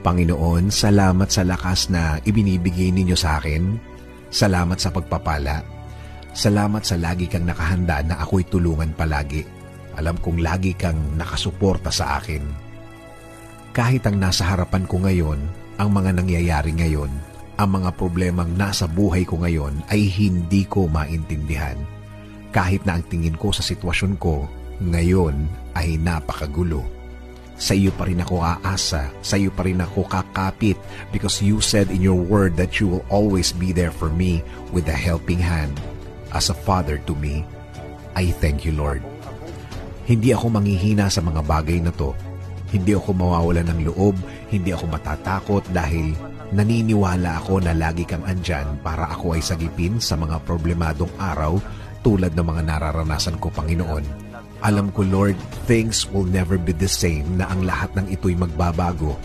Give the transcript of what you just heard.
Panginoon, salamat sa lakas na ibinibigay ninyo sa akin. Salamat sa pagpapala. Salamat sa lagi kang nakahanda na ako'y tulungan palagi. Alam kong lagi kang nakasuporta sa akin. Kahit ang nasa harapan ko ngayon, ang mga nangyayari ngayon, ang mga problemang nasa buhay ko ngayon ay hindi ko maintindihan. Kahit na ang tingin ko sa sitwasyon ko ngayon ay napakagulo. Sa iyo pa rin ako aasa, sa iyo pa rin ako kakapit because you said in your word that you will always be there for me with a helping hand. As a father to me, I thank you, Lord. Hindi ako manghihina sa mga bagay na to. Hindi ako mawawalan ng loob, hindi ako matatakot dahil naniniwala ako na lagi kang andyan para ako ay sagipin sa mga problemadong araw tulad ng mga nararanasan ko, Panginoon. Alam ko, Lord, things will never be the same na ang lahat ng ito'y magbabago